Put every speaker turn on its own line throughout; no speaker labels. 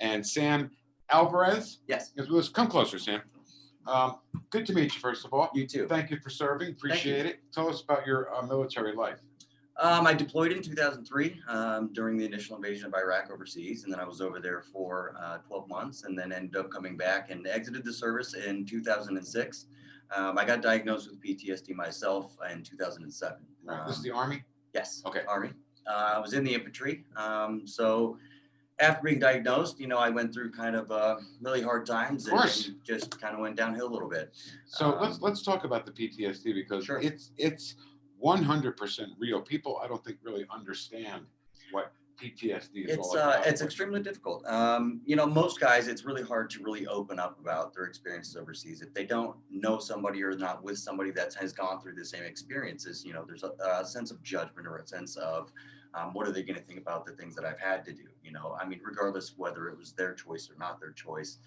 And Sam Alvarez
Yes.
is with us. Come closer, Sam. Good to meet you, first of all.
You too.
Thank you for serving. Appreciate it. Tell us about your military life.
I deployed in 2003 during the initial invasion of Iraq overseas, and then I was over there for 12 months, and then ended up coming back and exited the service in 2006. I got diagnosed with PTSD myself in 2007.
This is the Army?
Yes.
Okay.
Army. I was in the infantry. So after being diagnosed, I went through kind of really hard times and just kind of went downhill a little bit.
So let's talk about the PTSD because
Sure.
It's 100% real. People, I don't think, really understand what PTSD is all about.
It's extremely difficult. Most guys, it's really hard to really open up about their experiences overseas. If they don't know somebody or not with somebody that has gone through the same experiences, there's a sense of judgment or a sense of what are they going to think about the things that I've had to do? Regardless of whether it was their choice or not their choice,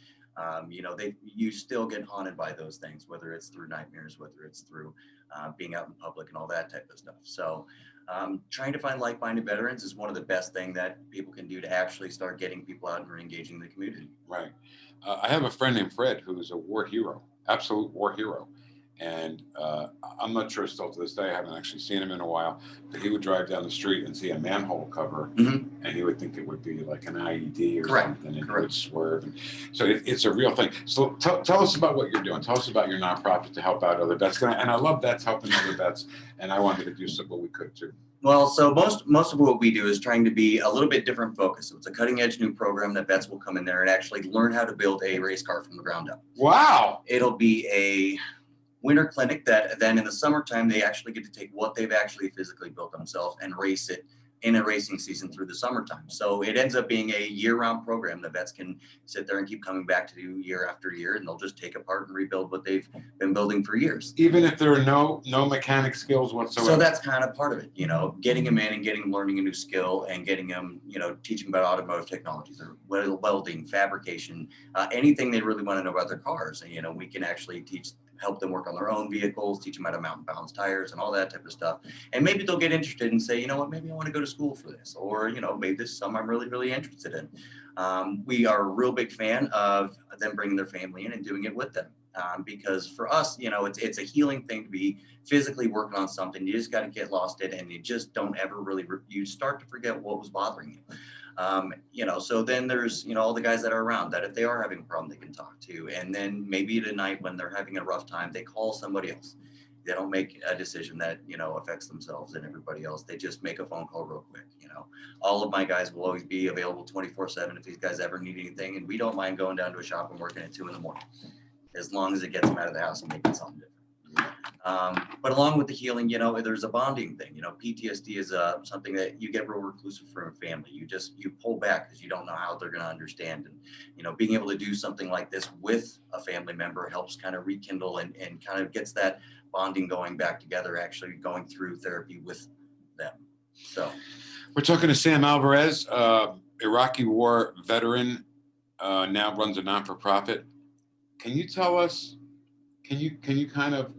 you still get haunted by those things, whether it's through nightmares, whether it's through being out in public and all that type of stuff. So trying to find like-minded veterans is one of the best things that people can do to actually start getting people out and re-engaging the community.
Right. I have a friend named Fred who is a war hero, absolute war hero. And I'm not sure still to this day, I haven't actually seen him in a while, but he would drive down the street and see a manhole cover and he would think it would be like an IED or something, and he would swerve. And so it's a real thing. So tell us about what you're doing. Tell us about your nonprofit to help out other vets. And I love vets helping other vets, and I wanted to do so what we could too.
Well, so most of what we do is trying to be a little bit different focus. So it's a cutting edge new program that vets will come in there and actually learn how to build a race car from the ground up.
Wow.
It'll be a winter clinic that then in the summertime, they actually get to take what they've actually physically built themselves and race it in a racing season through the summertime. So it ends up being a year-round program that vets can sit there and keep coming back to do year after year, and they'll just take apart and rebuild what they've been building for years.
Even if there are no mechanic skills whatsoever.
So that's kind of part of it, getting them in and learning a new skill and getting them, teaching about automotive technologies or welding, fabrication, anything they really want to know about their cars. And, we can actually help them work on their own vehicles, teach them how to mount and balance tires and all that type of stuff. And maybe they'll get interested and say, maybe I want to go to school for this, or, maybe this is something I'm really, really interested in. We are a real big fan of them bringing their family in and doing it with them. Because for us, it's a healing thing to be physically working on something. You just got to get lost in it, and you just don't ever really, you start to forget what was bothering you. So then there's, all the guys that are around that if they are having a problem, they can talk to. And then maybe at night when they're having a rough time, they call somebody else. They don't make a decision that, affects themselves and everybody else. They just make a phone call real quick. All of my guys will always be available 24/7 if these guys ever need anything. And we don't mind going down to a shop and working at 2 a.m, as long as it gets them out of the house and making something different. But along with the healing, there's a bonding thing. PTSD is something that you get real reclusive from a family. You pull back because you don't know how they're going to understand. And, being able to do something like this with a family member helps kind of rekindle and kind of gets that bonding going back together, actually going through therapy with them. So
we're talking to Sam Alvarez, Iraqi war veteran, now runs a non-for-profit. Can you tell us, can you kind of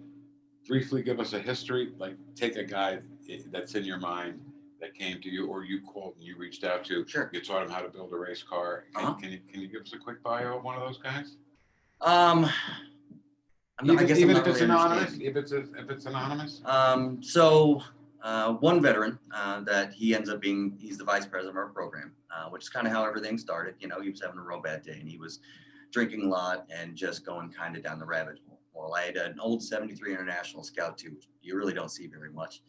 briefly give us a history, like take a guy that's in your mind that came to you or you called and you reached out to,
Sure.
You taught him how to build a race car. Can you give us a quick bio of one of those guys? Even if it's anonymous? If it's anonymous?
So one veteran that he ends up being, he's the vice president of our program, which is kind of how everything started. He was having a real bad day and he was drinking a lot and just going kind of down the rabbit hole. Well, I had an old 73 International Scout 2, which you really don't see very much.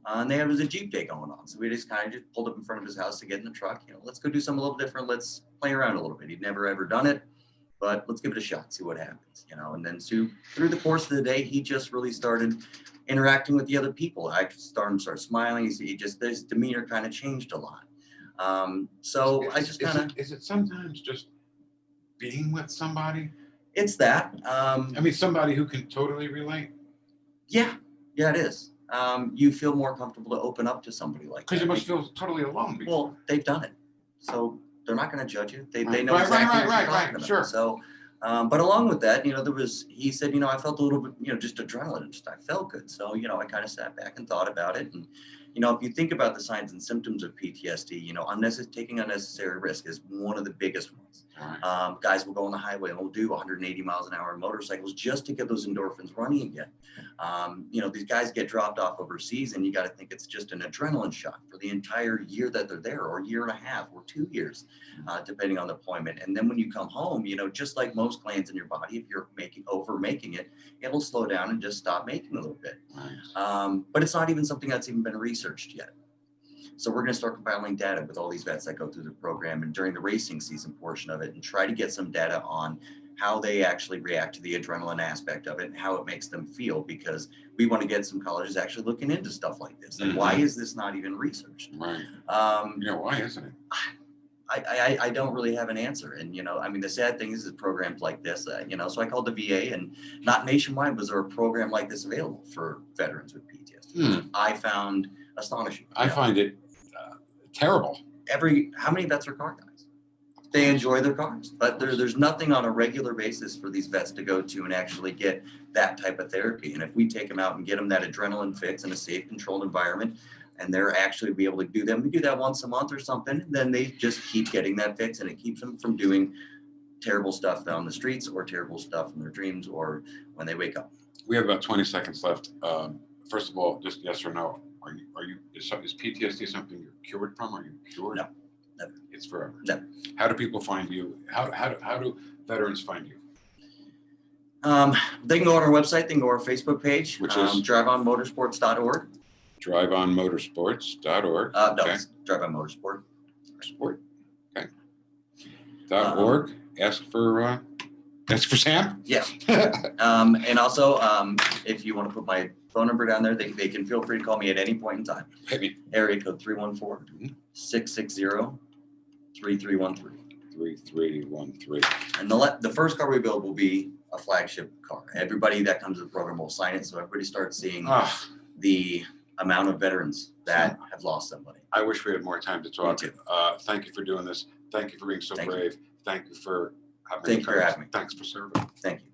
And there was a Jeep day going on. So we just kind of pulled up in front of his house to get in the truck. Let's go do something a little different. Let's play around a little bit. He'd never ever done it, but let's give it a shot, see what happens. And then through the course of the day, he just really started interacting with the other people. I started smiling. His demeanor kind of changed a lot. So I just kind of.
Is it sometimes just being with somebody?
It's that.
Somebody who can totally relate.
Yeah, it is. You feel more comfortable to open up to somebody like that.
Because you must feel totally alone.
Well, they've done it, so they're not going to judge you. They know exactly what you're talking about.
Sure.
So, but along with that, he said, I felt a little bit, just adrenaline. I felt good. So, I kind of sat back and thought about it. And, if you think about the signs and symptoms of PTSD, taking unnecessary risk is one of the biggest ones.
Right.
Guys will go on the highway and will do 180 miles an hour on motorcycles just to get those endorphins running again. These guys get dropped off overseas, and you got to think it's just an adrenaline shot for the entire year that they're there, or year and a half, or 2 years, depending on the deployment. And then when you come home, just like most glands in your body, if you're making it, it'll slow down and just stop making a little bit.
Nice.
But it's not even something that's even been researched yet. So we're going to start compiling data with all these vets that go through the program and during the racing season portion of it, and try to get some data on how they actually react to the adrenaline aspect of it and how it makes them feel, because we want to get some colleges actually looking into stuff like this. Like, why is this not even researched?
Right. Why isn't it?
I don't really have an answer. And, the sad thing is programs like this, so I called the VA, and not nationwide was there a program like this available for veterans with PTSD. I found astonishing.
I find it terrible.
How many vets are car guys? They enjoy their cars, but there's nothing on a regular basis for these vets to go to and actually get that type of therapy. And if we take them out and get them that adrenaline fix in a safe, controlled environment, and they're actually be able to do that, we do that once a month or something, then they just keep getting that fix, and it keeps them from doing terrible stuff down the streets or terrible stuff in their dreams or when they wake up.
We have about 20 seconds left. First of all, just yes or no. Is PTSD something you're cured from? Are you cured?
No, never.
It's forever.
Never.
How do people find you? How do veterans find you?
They can go on our website. They can go on our Facebook page,
which is
driveonmotorsports.org.
Driveonmotorsports.org.
No, it's Drive On Motorsport.
Sport. Okay. .org. Ask for Sam.
Yeah. And also, if you want to put my phone number down there, they can feel free to call me at any point in time.
Hit me.
Area code 314-660-3313.
3313.
And the first car we build will be a flagship car. Everybody that comes to the program will sign it, so everybody starts seeing the amount of veterans that have lost somebody.
I wish we had more time to talk.
Me too.
Thank you for doing this. Thank you for being so brave. Thank you for having me.
Thank you for having me.
Thanks for serving.
Thank you.